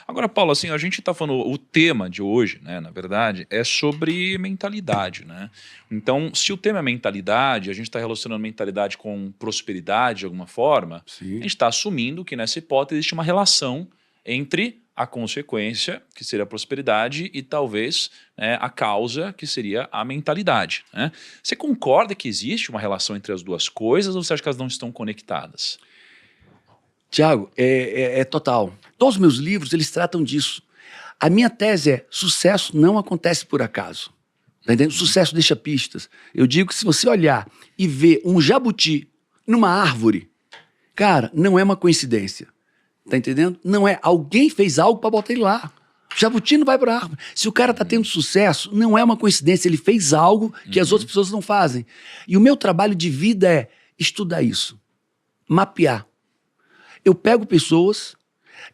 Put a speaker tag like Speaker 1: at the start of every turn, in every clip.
Speaker 1: Agora, Paulo, assim, a gente está falando, o tema de hoje, né, na verdade, é sobre mentalidade, né? Então, se o tema é mentalidade, a gente está relacionando mentalidade com prosperidade de alguma forma, a
Speaker 2: Sim.
Speaker 1: gente está assumindo que nessa hipótese existe uma relação entre a consequência, que seria a prosperidade, e talvez, né, a causa, que seria a mentalidade, né? Você concorda que existe uma relação entre as duas coisas ou você acha que elas não estão conectadas?
Speaker 2: Tiago, é total. Todos os meus livros, eles tratam disso. A minha tese é, sucesso não acontece por acaso. Tá entendendo? Sucesso deixa pistas. Eu digo que se você olhar e ver um jabuti numa árvore, cara, não é uma coincidência. Tá entendendo? Não é. Alguém fez algo para botar ele lá. O jabuti não vai para a árvore. Se o cara tá tendo sucesso, não é uma coincidência. Ele fez algo que as outras pessoas não fazem. E o meu trabalho de vida é estudar isso. Mapear. Eu pego pessoas,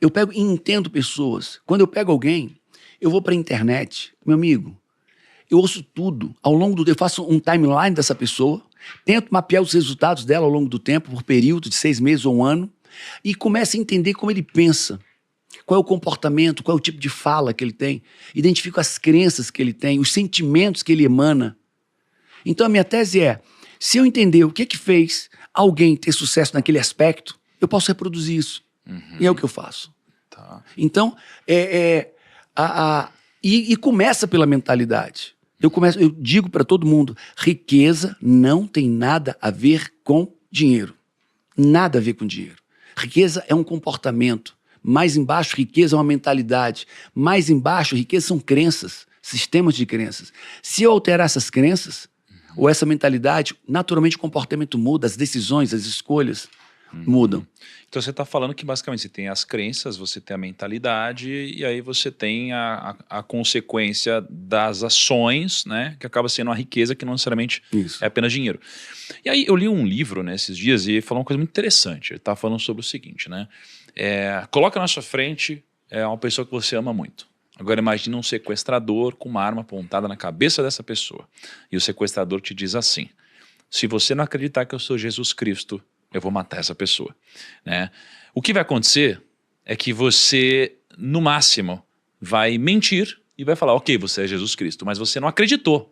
Speaker 2: e entendo pessoas. Quando eu pego alguém, eu vou para a internet. Meu amigo, eu ouço tudo. Ao longo do tempo, eu faço um timeline dessa pessoa, tento mapear os resultados dela ao longo do tempo, por período de 6 meses ou 1 ano, e começo a entender como ele pensa, qual é o comportamento, qual é o tipo de fala que ele tem, identifico as crenças que ele tem, os sentimentos que ele emana. Então a minha tese é, se eu entender o que fez alguém ter sucesso naquele aspecto, eu posso reproduzir isso. E é o que eu faço.
Speaker 1: Tá.
Speaker 2: Então, e começa pela mentalidade. Eu digo para todo mundo, riqueza não tem nada a ver com dinheiro. Nada a ver com dinheiro. Riqueza é um comportamento. Mais embaixo, riqueza é uma mentalidade. Mais embaixo, riqueza são crenças, sistemas de crenças. Se eu alterar essas crenças, ou essa mentalidade, naturalmente o comportamento muda, as decisões, as escolhas mudam.
Speaker 1: Então você está falando que basicamente você tem as crenças, você tem a mentalidade e aí você tem a consequência das ações, né, que acaba sendo a riqueza que não necessariamente
Speaker 2: Isso.
Speaker 1: é apenas dinheiro. E aí eu li um livro, né, esses dias e ele falou uma coisa muito interessante. Ele está falando sobre o seguinte, né, coloca na sua frente uma pessoa que você ama muito. Agora imagine um sequestrador com uma arma apontada na cabeça dessa pessoa e o sequestrador te diz assim, se você não acreditar que eu sou Jesus Cristo, eu vou matar essa pessoa, né? O que vai acontecer é que você, no máximo, vai mentir e vai falar, ok, você é Jesus Cristo, mas você não acreditou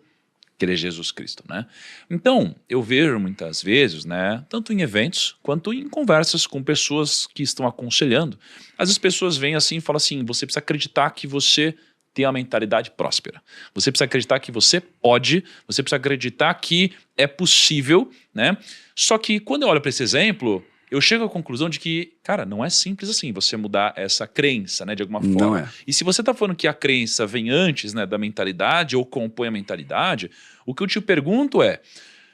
Speaker 1: que ele é Jesus Cristo, né? Então, eu vejo muitas vezes, né, tanto em eventos quanto em conversas com pessoas que estão aconselhando, às vezes pessoas vêm assim e falam assim, você precisa acreditar que você tem uma mentalidade próspera. Você precisa acreditar que você pode, você precisa acreditar que é possível, né? Só que quando eu olho para esse exemplo, eu chego à conclusão de que, cara, não é simples assim você mudar essa crença, né, de alguma forma.
Speaker 2: Não é.
Speaker 1: E se você está falando que a crença vem antes, né, da mentalidade ou compõe a mentalidade, o que eu te pergunto é,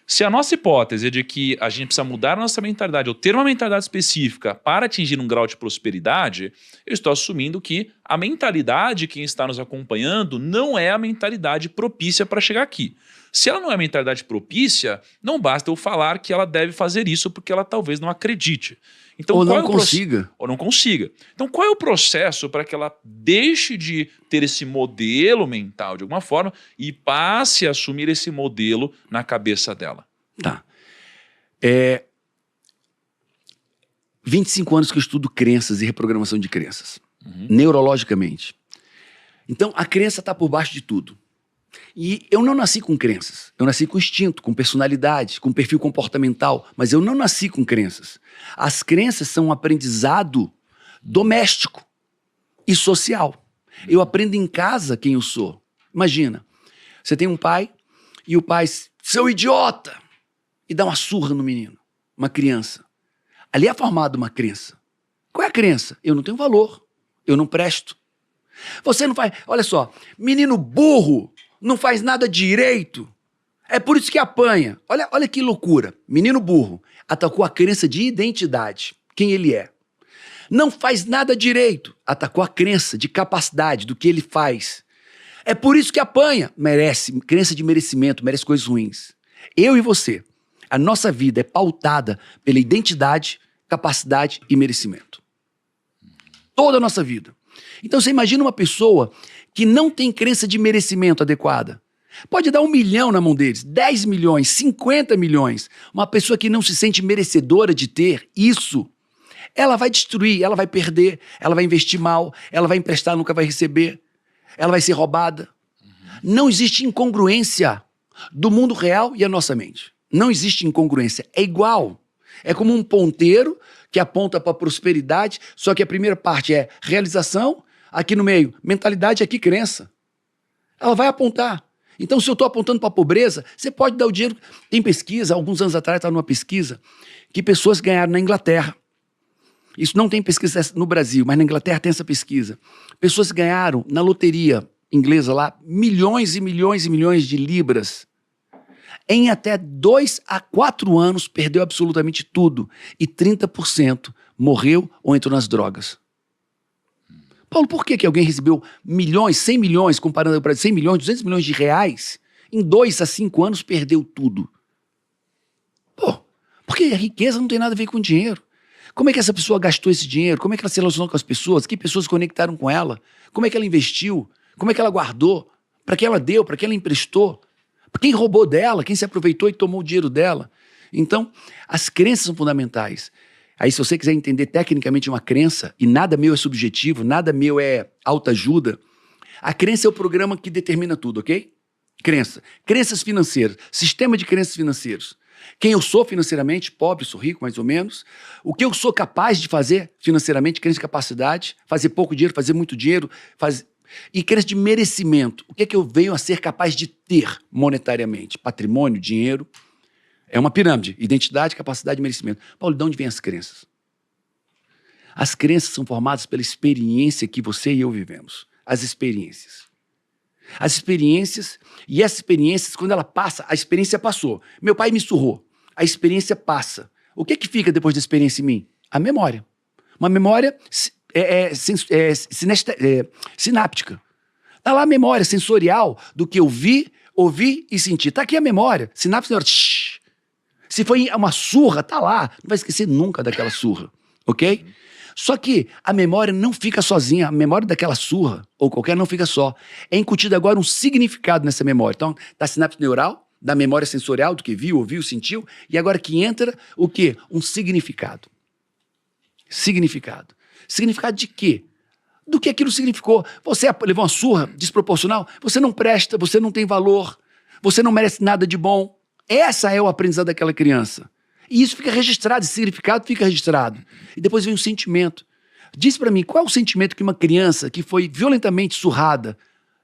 Speaker 1: se a nossa hipótese é de que a gente precisa mudar a nossa mentalidade ou ter uma mentalidade específica para atingir um grau de prosperidade, eu estou assumindo que a mentalidade que está nos acompanhando não é a mentalidade propícia para chegar aqui. Se ela não é a mentalidade propícia, não basta eu falar que ela deve fazer isso porque ela talvez não acredite. Então,
Speaker 2: ou não consiga.
Speaker 1: Ou não consiga. Então, qual é o processo para que ela deixe de ter esse modelo mental de alguma forma e passe a assumir esse modelo na cabeça dela?
Speaker 2: Tá. 25 anos que eu estudo crenças e reprogramação de crenças. Neurologicamente. Então, a crença está por baixo de tudo. E eu não nasci com crenças. Eu nasci com instinto, com personalidade, com perfil comportamental. Mas eu não nasci com crenças. As crenças são um aprendizado doméstico e social. Eu aprendo em casa quem eu sou. Imagina, você tem um pai e o pai, seu idiota, e dá uma surra no menino, uma criança. Ali é formada uma crença. Qual é a crença? Eu não tenho valor, eu não presto. Você não faz, olha só, menino burro, não faz nada direito, é por isso que apanha. Olha que loucura, menino burro, atacou a crença de identidade, quem ele é. Não faz nada direito, atacou a crença de capacidade, do que ele faz. É por isso que apanha, merece, crença de merecimento, merece coisas ruins. Eu e você, a nossa vida é pautada pela identidade, capacidade e merecimento. Toda a nossa vida. Então você imagina uma pessoa que não tem crença de merecimento adequada. Pode dar 1 milhão na mão deles, 10 milhões, 50 milhões. Uma pessoa que não se sente merecedora de ter isso ela vai destruir, ela vai perder, ela vai investir mal, ela vai emprestar, nunca vai receber, ela vai ser roubada. Não existe incongruência do mundo real e a nossa mente. Não existe incongruência, é igual. É como um ponteiro que aponta para a prosperidade, só que a primeira parte é realização, aqui no meio, mentalidade, aqui crença. Ela vai apontar. Então, se eu estou apontando para a pobreza, você pode dar o dinheiro. Tem pesquisa, alguns anos atrás estava numa pesquisa, que pessoas ganharam na Inglaterra. Isso não tem pesquisa no Brasil, mas na Inglaterra tem essa pesquisa. Pessoas ganharam na loteria inglesa lá milhões e milhões e milhões de libras. Em até 2 a 4 anos, perdeu absolutamente tudo. E 30% morreu ou entrou nas drogas. Paulo, por que alguém recebeu milhões, 100 milhões, comparando para 100 milhões, 200 milhões de reais, em 2 a 5 anos perdeu tudo? Pô, porque a riqueza não tem nada a ver com dinheiro. Como é que essa pessoa gastou esse dinheiro? Como é que ela se relacionou com as pessoas? Que pessoas se conectaram com ela? Como é que ela investiu? Como é que ela guardou? Para que ela deu? Para que ela emprestou? Quem roubou dela? Quem se aproveitou e tomou o dinheiro dela? Então, as crenças são fundamentais. Aí, se você quiser entender tecnicamente uma crença, e nada meu é subjetivo, nada meu é autoajuda, a crença é o programa que determina tudo, ok? Crença. Crenças financeiras. Sistema de crenças financeiros. Quem eu sou financeiramente, pobre, sou rico, mais ou menos. O que eu sou capaz de fazer financeiramente, crença de capacidade, fazer pouco dinheiro, fazer muito dinheiro, e crença de merecimento. O que é que eu venho a ser capaz de ter monetariamente? Patrimônio, dinheiro. É uma pirâmide. Identidade, capacidade e merecimento. Paulo, de onde vêm as crenças? As crenças são formadas pela experiência que você e eu vivemos. As experiências. As experiências, e essas experiências, quando ela passa, a experiência passou. Meu pai me surrou. A experiência passa. O que é que fica depois da experiência em mim? A memória. Uma memória sináptica. Está lá a memória sensorial do que eu vi, ouvi e senti. Está aqui a memória. Sinapse neural. Se foi uma surra, tá lá. Não vai esquecer nunca daquela surra, ok? Só que a memória não fica sozinha. A memória daquela surra, ou qualquer, não fica só. É incutido agora um significado nessa memória. Então, da sinapse neural, da memória sensorial, do que viu, ouviu, sentiu, e agora que entra o quê? Um significado. Significado. Significado de quê? Do que aquilo significou. Você levou uma surra desproporcional, você não presta, você não tem valor, você não merece nada de bom. Essa é o aprendizado daquela criança. E isso fica registrado, esse significado fica registrado. E depois vem o sentimento. Diz pra mim, qual é o sentimento que uma criança que foi violentamente surrada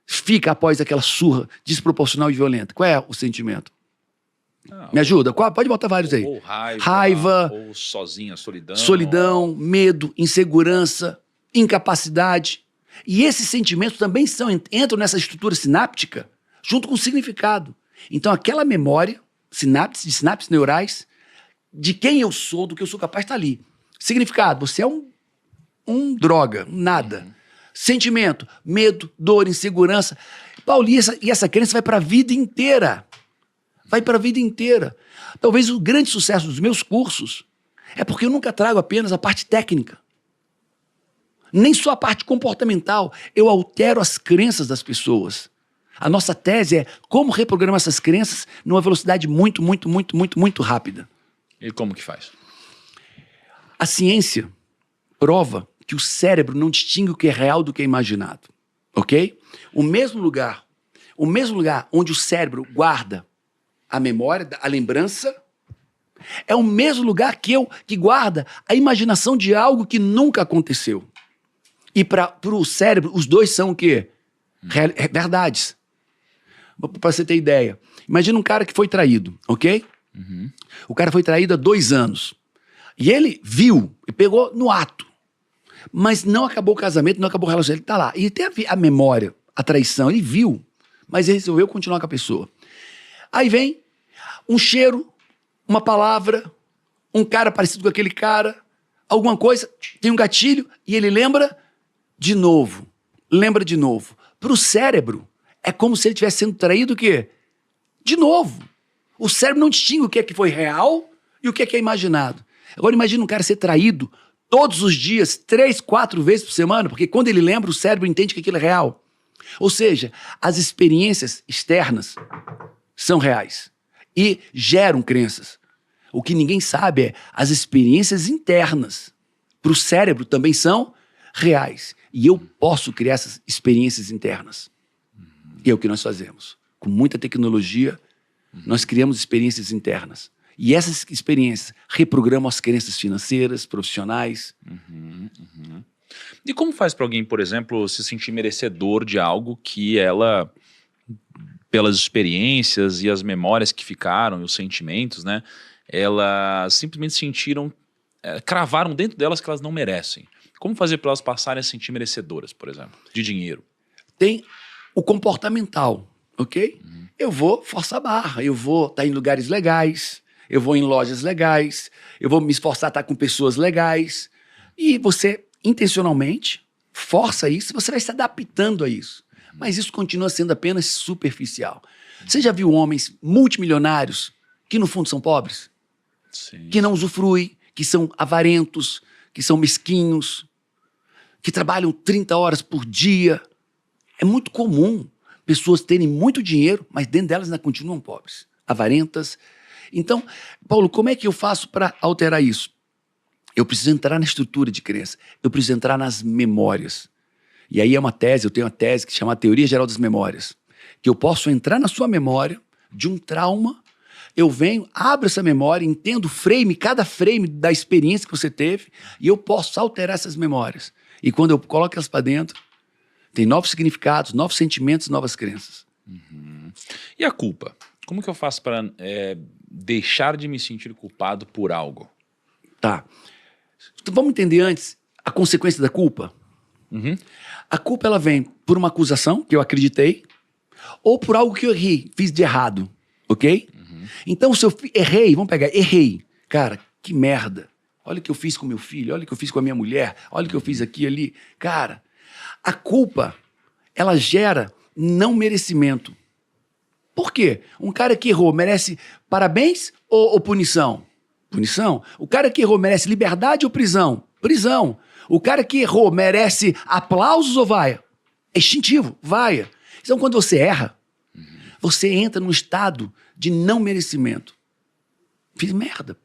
Speaker 2: fica após aquela surra desproporcional e violenta? Qual é o sentimento? Me ajuda? Pode botar vários aí.
Speaker 1: Ou
Speaker 2: raiva.
Speaker 1: Ou sozinha, solidão.
Speaker 2: Solidão, medo, insegurança, incapacidade. E esses sentimentos também entram nessa estrutura sináptica junto com o significado. Então aquela memória, sinapses neurais, de quem eu sou, do que eu sou capaz, está ali. Significado, você é um droga, nada. Sentimento, medo, dor, insegurança. Paulo, e essa crença vai para a vida inteira. Vai para a vida inteira. Talvez o grande sucesso dos meus cursos é porque eu nunca trago apenas a parte técnica. Nem só a parte comportamental. Eu altero as crenças das pessoas. A nossa tese é como reprogramar essas crenças numa velocidade muito, muito, muito, muito, muito rápida.
Speaker 1: E como que faz?
Speaker 2: A ciência prova que o cérebro não distingue o que é real do que é imaginado. Ok? O mesmo lugar onde o cérebro guarda a memória, a lembrança, é o mesmo lugar que guarda a imaginação de algo que nunca aconteceu. E para o cérebro, os dois são o quê? Verdades. Para você ter ideia. Imagina um cara que foi traído, ok? O cara foi traído há 2 anos. E ele viu, e pegou no ato. Mas não acabou o casamento, não acabou o relacionamento. Ele está lá. E tem a memória, a traição. Ele viu, mas ele resolveu continuar com a pessoa. Aí vem um cheiro, uma palavra, um cara parecido com aquele cara, alguma coisa, tem um gatilho e ele lembra de novo. Lembra de novo. Para o cérebro, é como se ele estivesse sendo traído o quê? De novo. O cérebro não distingue o que é que foi real e o que é imaginado. Agora imagina um cara ser traído todos os dias, 3, 4 vezes por semana, porque quando ele lembra, o cérebro entende que aquilo é real. Ou seja, as experiências externas são reais e geram crenças. O que ninguém sabe é as experiências internas para o cérebro também são reais. E eu posso criar essas experiências internas. E é o que nós fazemos. Com muita tecnologia, nós criamos experiências internas. E essas experiências reprogramam as crenças financeiras, profissionais.
Speaker 1: E como faz para alguém, por exemplo, se sentir merecedor de algo que ela, pelas experiências e as memórias que ficaram, e os sentimentos, né, elas simplesmente sentiram, cravaram dentro delas que elas não merecem? Como fazer para elas passarem a se sentir merecedoras, por exemplo, de dinheiro?
Speaker 2: Tem o comportamental, ok? Eu vou forçar a barra, eu vou estar em lugares legais, eu vou em lojas legais, eu vou me esforçar a estar com pessoas legais. E você, intencionalmente, força isso, você vai se adaptando a isso. Mas isso continua sendo apenas superficial. Você já viu homens multimilionários que no fundo são pobres?
Speaker 1: Sim.
Speaker 2: Que não usufruem, que são avarentos, que são mesquinhos, que trabalham 30 horas por dia. É muito comum pessoas terem muito dinheiro, mas dentro delas ainda continuam pobres, avarentas. Então, Paulo, como é que eu faço para alterar isso? Eu preciso entrar na estrutura de crença, eu preciso entrar nas memórias. E aí é uma tese, eu tenho uma tese que chama Teoria Geral das Memórias, que eu posso entrar na sua memória de um trauma, eu venho, abro essa memória, entendo o frame, cada frame da experiência que você teve, e eu posso alterar essas memórias. E quando eu coloco elas para dentro, tem novos significados, novos sentimentos, novas crenças.
Speaker 1: E a culpa? Como que eu faço para deixar de me sentir culpado por algo?
Speaker 2: Tá. Então, vamos entender antes a consequência da culpa? A culpa ela vem por uma acusação que eu acreditei ou por algo que eu errei, fiz de errado, ok? Então se eu errei, vamos pegar, errei. Cara, que merda. Olha o que eu fiz com meu filho, olha o que eu fiz com a minha mulher, olha o que eu fiz aqui e ali. Cara, a culpa, ela gera não merecimento. Por quê? Um cara que errou merece parabéns ou punição? Punição. O cara que errou merece liberdade ou prisão? Prisão. O cara que errou merece aplausos ou vaia? É instintivo, vaia. Então, quando você erra, você entra num estado de não merecimento. Fiz merda,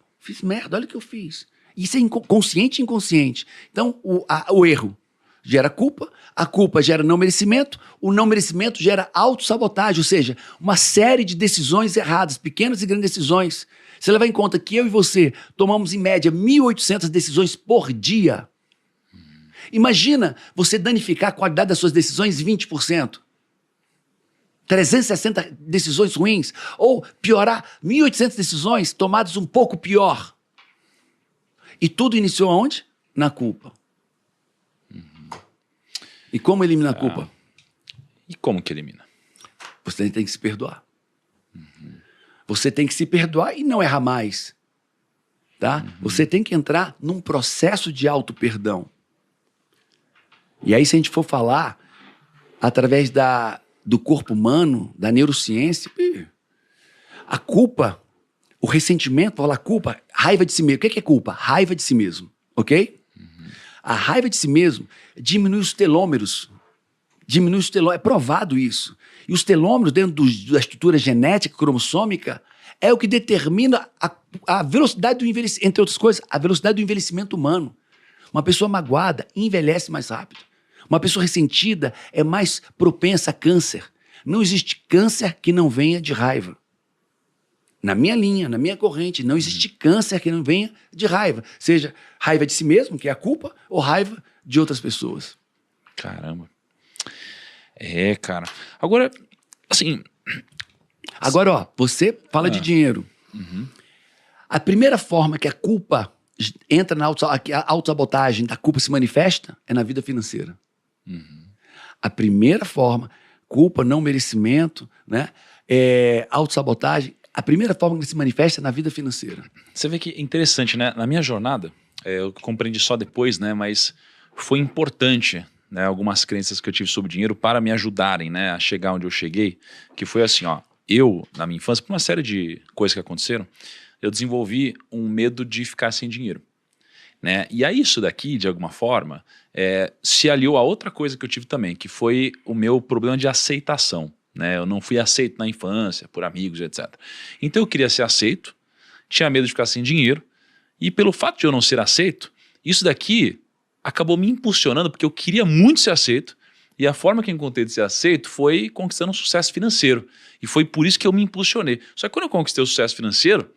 Speaker 2: olha o que eu fiz. Isso é consciente e inconsciente. Então, o erro gera culpa, a culpa gera não merecimento, o não merecimento gera autossabotagem, ou seja, uma série de decisões erradas, pequenas e grandes decisões. Você leva em conta que eu e você tomamos, em média, 1.800 decisões por dia. Imagina você danificar a qualidade das suas decisões 20%. 360 decisões ruins, ou piorar 1.800 decisões tomadas um pouco pior. E tudo iniciou aonde? Na culpa. E como elimina a culpa?
Speaker 1: E como que elimina?
Speaker 2: Você tem que se perdoar. Você tem que se perdoar e não errar mais. Tá? Você tem que entrar num processo de auto-perdão. E aí, se a gente for falar através do corpo humano, da neurociência, a culpa, o ressentimento, falar culpa, raiva de si mesmo. O que é culpa? Raiva de si mesmo, ok? A raiva de si mesmo diminui os telômeros. É provado isso. E os telômeros, dentro da estrutura genética cromossômica, é o que determina a velocidade do envelhecimento, entre outras coisas, a velocidade do envelhecimento humano. Uma pessoa magoada envelhece mais rápido. Uma pessoa ressentida é mais propensa a câncer. Não existe câncer que não venha de raiva. Na minha linha, na minha corrente, não existe câncer que não venha de raiva. Seja raiva de si mesmo, que é a culpa, ou raiva de outras pessoas.
Speaker 1: Caramba. Cara. Agora, assim...
Speaker 2: Agora, ó, você fala de dinheiro. A primeira forma que a culpa entra na autossabotagem, da culpa se manifesta, é na vida financeira. A primeira forma, culpa, não merecimento, né, autossabotagem, a primeira forma que se manifesta é na vida financeira.
Speaker 1: Você vê que é interessante, né? Na minha jornada, eu compreendi só depois, né? Mas foi importante, né, algumas crenças que eu tive sobre dinheiro para me ajudarem, né, a chegar onde eu cheguei, que foi assim, ó, eu, na minha infância, por uma série de coisas que aconteceram, eu desenvolvi um medo de ficar sem dinheiro, né? E aí isso daqui, de alguma forma, se aliou a outra coisa que eu tive também, que foi o meu problema de aceitação, né? Eu não fui aceito na infância, por amigos, etc. Então eu queria ser aceito, tinha medo de ficar sem dinheiro, e pelo fato de eu não ser aceito, Isso daqui acabou me impulsionando porque eu queria muito ser aceito e a forma que eu encontrei de ser aceito foi conquistando um sucesso financeiro. E foi por isso que eu me impulsionei. Só que quando eu conquistei o sucesso financeiro,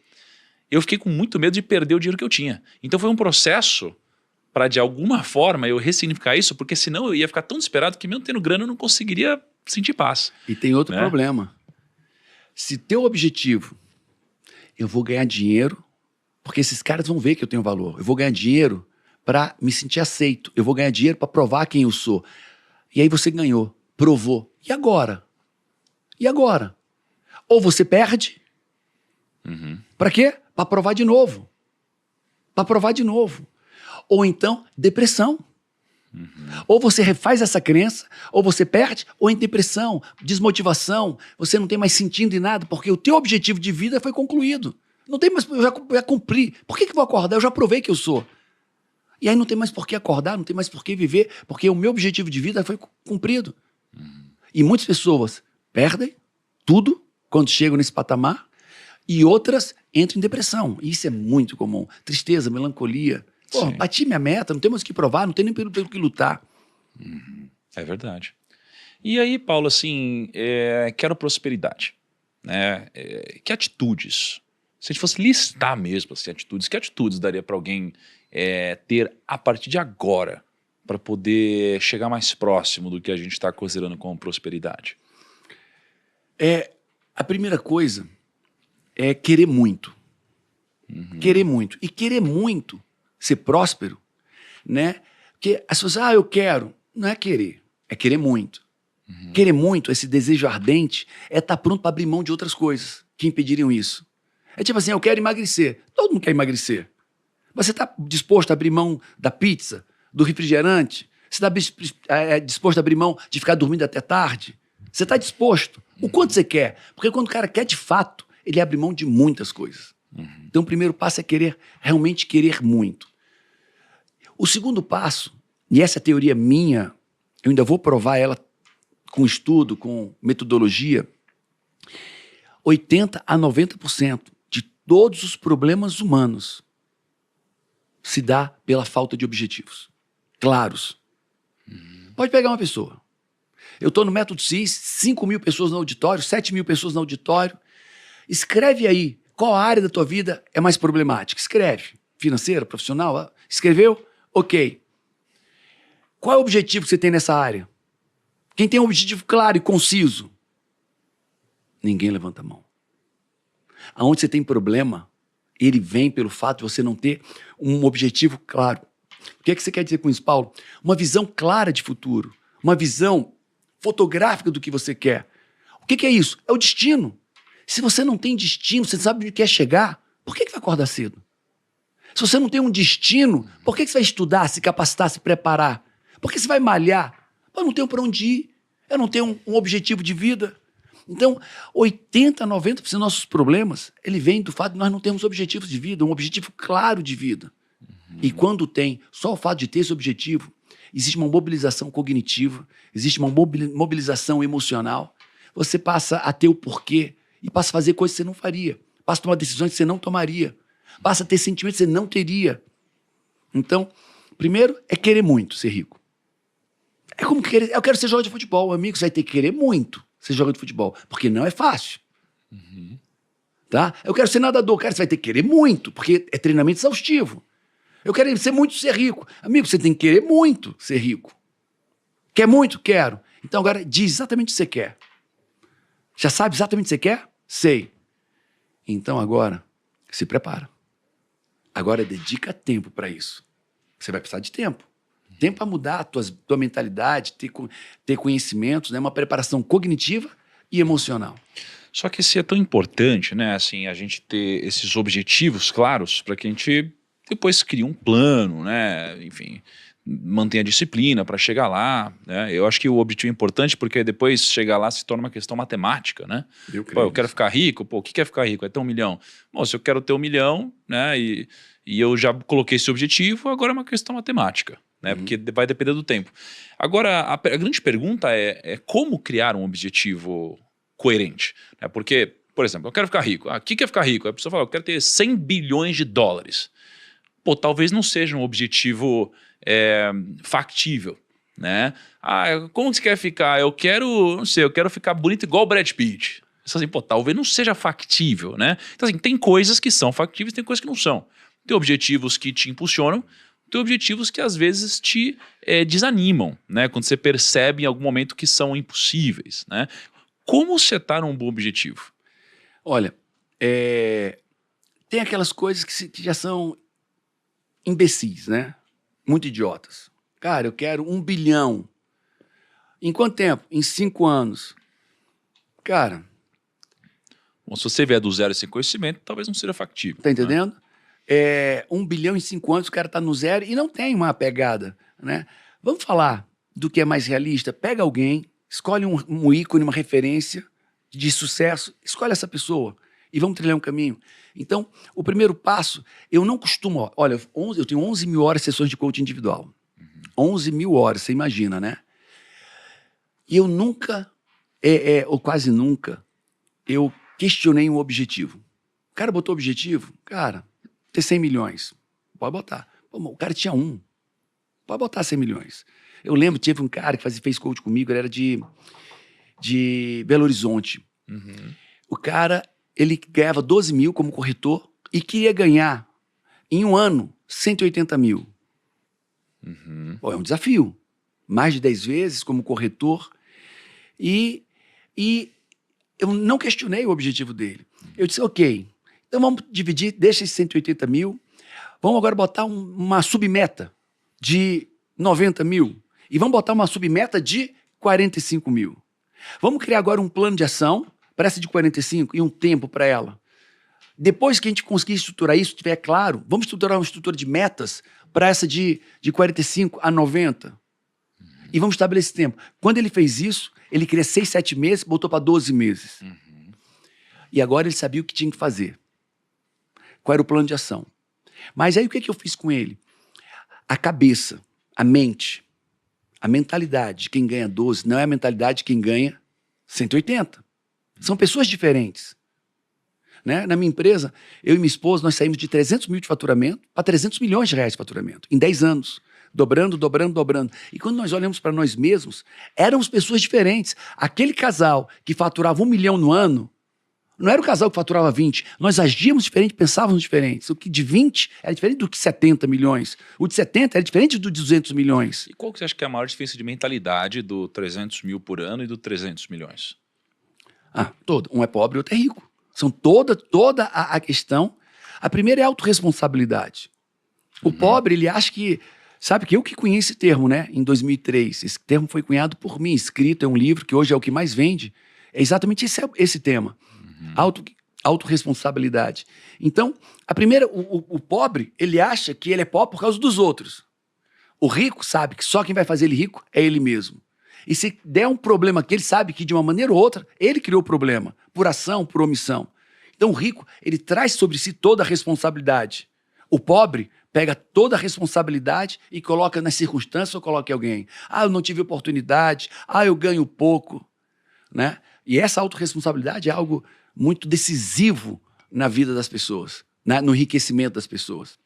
Speaker 1: eu fiquei com muito medo de perder o dinheiro que eu tinha. Então foi um processo para, de alguma forma, eu ressignificar isso, porque senão eu ia ficar tão desesperado que mesmo tendo grana eu não conseguiria sentir paz.
Speaker 2: E tem outro
Speaker 1: né?
Speaker 2: problema. Se teu objetivo, eu vou ganhar dinheiro, porque esses caras vão ver que eu tenho valor. Eu vou ganhar dinheiro para me sentir aceito. Eu vou ganhar dinheiro para provar quem eu sou. E aí você ganhou, provou. E agora? E agora? Ou você perde. Para quê? Para provar de novo. Para provar de novo. Ou então, depressão. Ou você refaz essa crença, ou você perde, ou em depressão, desmotivação, você não tem mais sentido em nada, porque o teu objetivo de vida foi concluído. Não tem mais, eu já cumpri. Por que eu vou acordar? Eu já provei que eu sou. E aí não tem mais por que acordar, não tem mais por que viver, porque o meu objetivo de vida foi cumprido. E muitas pessoas perdem tudo quando chegam nesse patamar, e outras entram em depressão. E isso é muito comum. Tristeza, melancolia. Pô, bati minha meta, não temos o que provar, não tem nem pelo que lutar.
Speaker 1: É verdade. E aí, Paulo, assim, quero prosperidade. Né? Que atitudes? Se a gente fosse listar mesmo assim, atitudes, que atitudes daria para alguém ter a partir de agora para poder chegar mais próximo do que a gente está considerando como prosperidade?
Speaker 2: A primeira coisa é querer muito. Querer muito. E querer muito ser próspero, né? Porque as pessoas, eu quero. Não é querer, é querer muito. Querer muito, esse desejo ardente, é estar pronto para abrir mão de outras coisas que impediriam isso. É tipo assim, eu quero emagrecer. Todo mundo quer emagrecer. Mas você está disposto a abrir mão da pizza, do refrigerante? Você está disposto a abrir mão de ficar dormindo até tarde? Você está disposto? O quanto você quer? Porque quando o cara quer de fato, ele abre mão de muitas coisas. Então o primeiro passo é realmente querer muito. O segundo passo, e essa é a teoria minha, eu ainda vou provar ela com estudo, com metodologia, 80% a 90% de todos os problemas humanos se dá pela falta de objetivos claros. Pode pegar uma pessoa. Eu estou no Método CIS, 5.000 pessoas no auditório, 7.000 pessoas no auditório. Escreve aí qual área da tua vida é mais problemática. Escreve. Financeira, profissional? Escreveu? Ok. Qual é o objetivo que você tem nessa área? Quem tem um objetivo claro e conciso? Ninguém levanta a mão. Aonde você tem problema, ele vem pelo fato de você não ter um objetivo claro. O que é que você quer dizer com isso, Paulo? Uma visão clara de futuro. Uma visão fotográfica do que você quer. O que é isso? É o destino. Se você não tem destino, você sabe onde quer chegar, por que vai acordar cedo? Se você não tem um destino, por que você vai estudar, se capacitar, se preparar? Por que você vai malhar? Eu não tenho para onde ir. Eu não tenho um objetivo de vida. Então, 80% a 90% dos nossos problemas, ele vem do fato de nós não termos objetivos de vida, um objetivo claro de vida. E quando tem, só o fato de ter esse objetivo, existe uma mobilização cognitiva, existe uma mobilização emocional. Você passa a ter o porquê e passa a fazer coisas que você não faria. Passa a tomar decisões que você não tomaria. Passa a ter sentimentos que você não teria. Então, primeiro é querer muito ser rico. É como querer, eu quero ser jogador de futebol, amigo, você vai ter que querer muito ser jogador de futebol, porque não é fácil. Tá? Eu quero ser nadador, cara, você vai ter que querer muito, porque é treinamento exaustivo. Eu quero ser muito, ser rico. Amigo, você tem que querer muito ser rico. Quer muito? Quero. Então agora diz exatamente o que você quer. Já sabe exatamente o que você quer? Sei. Então agora, se prepara. Agora dedica tempo para isso. Você vai precisar de tempo. Tempo para mudar a tua mentalidade, ter conhecimentos, né? Uma preparação cognitiva e emocional.
Speaker 1: Só que isso é tão importante, né? Assim, a gente ter esses objetivos claros para que a gente depois crie um plano, né? Enfim, mantenha a disciplina para chegar lá, né? Eu acho que o objetivo é importante porque depois chegar lá se torna uma questão matemática, né? Eu quero ficar rico, o que é ficar rico? É ter 1 milhão. Bom, se eu quero ter 1 milhão, né? E eu já coloquei esse objetivo, agora é uma questão matemática, né? Porque vai depender do tempo. Agora, a grande pergunta é como criar um objetivo coerente, né? Porque, por exemplo, eu quero ficar rico. O que é ficar rico? A pessoa fala, eu quero ter 100 bilhões de dólares. pô, talvez não seja um objetivo factível, né? Ah, como você quer ficar? Eu quero, não sei, eu quero ficar bonito igual o Brad Pitt. Assim, pô, talvez não seja factível, né? Então, assim, tem coisas que são factíveis, tem coisas que não são. Tem objetivos que te impulsionam, tem objetivos que às vezes te desanimam, né? Quando você percebe em algum momento que são impossíveis, né? Como setar um bom objetivo?
Speaker 2: Olha, tem aquelas coisas que já são imbecis, né? Muito idiotas. Cara, eu quero 1 bilhão. Em quanto tempo? Em 5 anos. Cara...
Speaker 1: Bom, se você vier do zero sem conhecimento, talvez não seja factível.
Speaker 2: Tá entendendo? Né? 1 bilhão em 5 anos, o cara tá no zero e não tem uma pegada, né? Vamos falar do que é mais realista? Pega alguém, escolhe um ícone, uma referência de sucesso, escolhe essa pessoa e vamos trilhar um caminho. Então, o primeiro passo, eu não costumo... Olha, eu tenho 11 mil horas de sessões de coaching individual. 11 mil horas, você imagina, né? E eu nunca, ou quase nunca, eu questionei um objetivo. O cara botou objetivo, cara, ter 100 milhões. Pode botar. Pô, o cara tinha 1. Pode botar 100 milhões. Eu lembro, teve um cara que fez coach comigo, ele era de Belo Horizonte.
Speaker 1: Uhum.
Speaker 2: O cara, ele ganhava 12 mil como corretor e queria ganhar, em um ano, 180 mil.
Speaker 1: Uhum.
Speaker 2: Pô, é um desafio. Mais de 10 vezes como corretor. E eu não questionei o objetivo dele. Eu disse, ok, então vamos dividir, deixa esses 180 mil, vamos agora botar uma submeta de 90 mil e vamos botar uma submeta de 45 mil. Vamos criar agora um plano de ação para essa de 45 e um tempo para ela. Depois que a gente conseguir estruturar isso, estiver claro, vamos estruturar uma estrutura de metas para essa de 45 a 90. E vamos estabelecer tempo. Quando ele fez isso, ele queria 6, 7 meses, botou para 12 meses.
Speaker 1: Uhum.
Speaker 2: E agora ele sabia o que tinha que fazer. Qual era o plano de ação. Mas aí o que eu fiz com ele? A cabeça, a mente, a mentalidade de quem ganha 12 não é a mentalidade de quem ganha 180. São pessoas diferentes. Né? Na minha empresa, eu e minha esposa, nós saímos de 300 mil de faturamento para 300 milhões de reais de faturamento, em 10 anos. Dobrando, dobrando, dobrando. E quando nós olhamos para nós mesmos, éramos pessoas diferentes. Aquele casal que faturava 1 milhão no ano, não era o casal que faturava 20. Nós agíamos diferente, pensávamos diferentes. O que de 20 era diferente do que 70 milhões. O de 70 era diferente do de 200 milhões.
Speaker 1: E qual que você acha que é a maior diferença de mentalidade do 300 mil por ano e do 300 milhões?
Speaker 2: Toda. Um é pobre e outro é rico. São toda a questão. A primeira é a autorresponsabilidade. O pobre, ele acha que... Sabe que eu que cunhei esse termo, né? Em 2003. Esse termo foi cunhado por mim, escrito, é um livro que hoje é o que mais vende. É exatamente esse tema. Autorresponsabilidade. Então, a primeira, o pobre, ele acha que ele é pobre por causa dos outros. O rico sabe que só quem vai fazer ele rico é ele mesmo. E se der um problema que ele sabe que de uma maneira ou outra, ele criou o problema, por ação, por omissão. Então o rico, ele traz sobre si toda a responsabilidade. O pobre pega toda a responsabilidade e coloca nas circunstâncias ou coloca em alguém. Eu não tive oportunidade, eu ganho pouco. Né? E essa autorresponsabilidade é algo muito decisivo na vida das pessoas, né? No enriquecimento das pessoas.